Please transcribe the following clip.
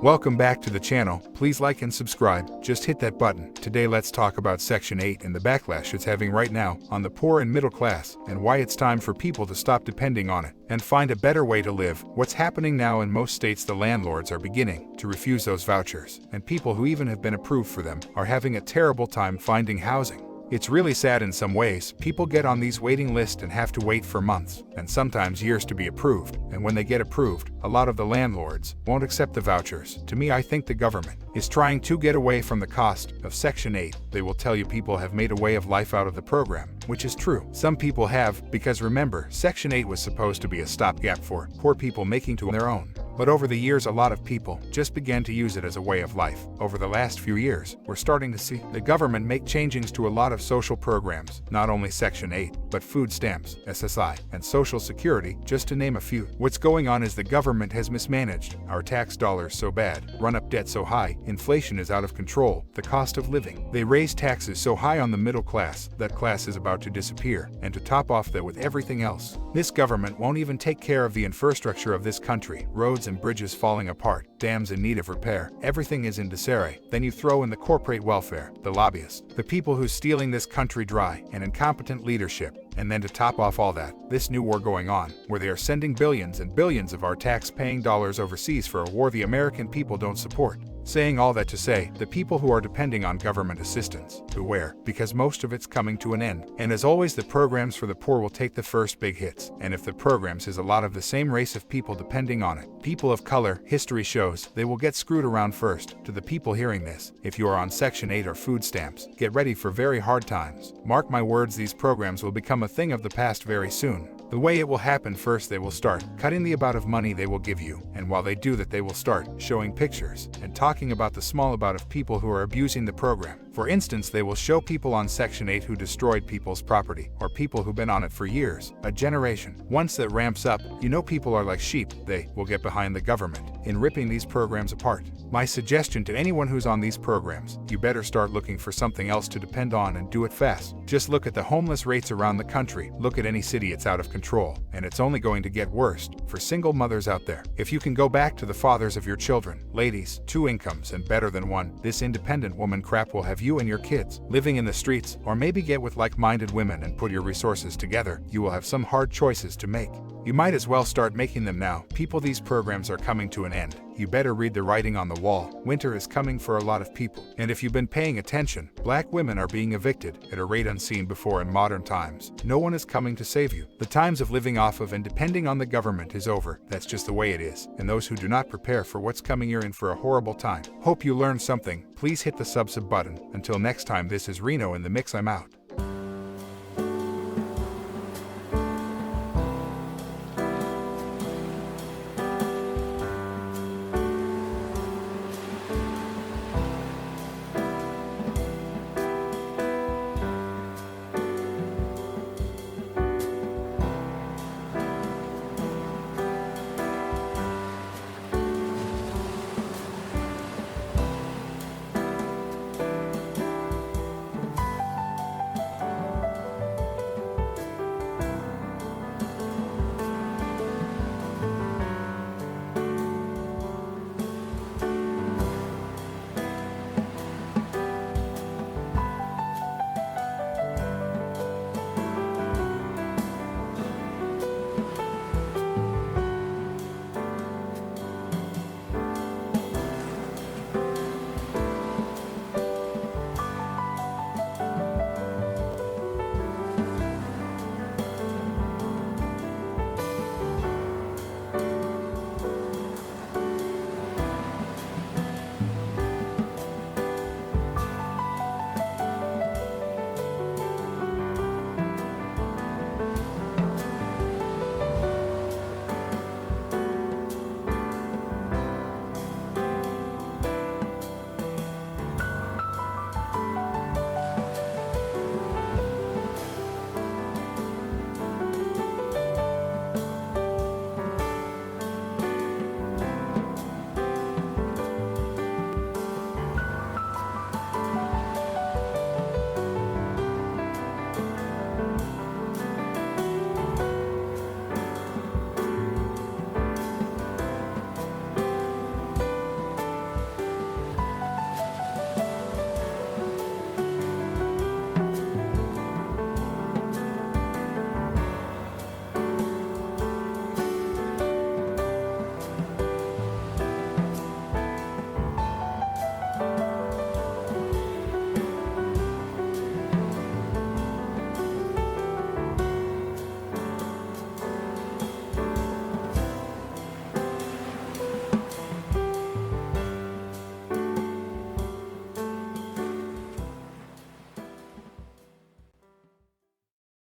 Welcome back to the channel. Please like and subscribe. Just hit that button. Today let's talk about Section 8 and the backlash it's having right now on the poor and middle class, and why it's time for people to stop depending on it and find a better way to live. What's happening now in most states, the landlords are beginning to refuse those vouchers, and people who even have been approved for them are having a terrible time finding housing. It's really sad in some ways. People get on these waiting lists and have to wait for months, and sometimes years to be approved. And when they get approved, a lot of the landlords won't accept the vouchers. To me, I think the government is trying to get away from the cost of Section 8. They will tell you people have made a way of life out of the program, which is true. Some people have, because remember, Section 8 was supposed to be a stopgap for poor people making to their own. But over the years, a lot of people just began to use it as a way of life. Over the last few years, we're starting to see the government make changes to a lot of social programs, not only Section 8, but food stamps, SSI, and Social Security, just to name a few. What's going on is the government has mismanaged our tax dollars so bad, run up debt so high, inflation is out of control, the cost of living. They raise taxes so high on the middle class, that class is about to disappear, and to top off that with everything else, this government won't even take care of the infrastructure of this country. Roads and bridges falling apart, dams in need of repair, everything is in disarray. Then you throw in the corporate welfare, the lobbyists, the people who's stealing this country dry, and incompetent leadership. And then to top off all that, this new war going on, where they are sending billions and billions of our tax-paying dollars overseas for a war the American people don't support. Saying all that to say, the people who are depending on government assistance, beware, because most of it's coming to an end. And as always, the programs for the poor will take the first big hits. And if the programs is a lot of the same race of people depending on it, people of color, history shows they will get screwed around first. To the people hearing this, if you are on Section 8 or food stamps, get ready for very hard times. Mark my words, these programs will become a thing of the past very soon. The way it will happen, first they will start cutting the amount of money they will give you, and while they do that, they will start showing pictures and talking about the small amount of people who are abusing the program. For instance, they will show people on Section 8 who destroyed people's property, or people who've been on it for years, a generation. Once that ramps up, you know people are like sheep. They will get behind the government in ripping these programs apart. My suggestion to anyone who's on these programs, you better start looking for something else to depend on and do it fast. Just look at the homeless rates around the country. Look at any city, it's out of control, and it's only going to get worse for single mothers out there. If you can go back to the fathers of your children, ladies, 2 incomes and better than one, this independent woman crap will have you and your kids living in the streets, or maybe get with like-minded women and put your resources together. You will have some hard choices to make. You might as well start making them now. People, these programs are coming to an end. You better read the writing on the wall. Winter is coming for a lot of people. And if you've been paying attention, black women are being evicted at a rate unseen before in modern times. No one is coming to save you. The times of living off of and depending on the government is over. That's just the way it is. And those who do not prepare for what's coming, you're in for a horrible time. Hope you learned something. Please hit the subscribe button. Until next time, this is Reno in the Mix. I'm out.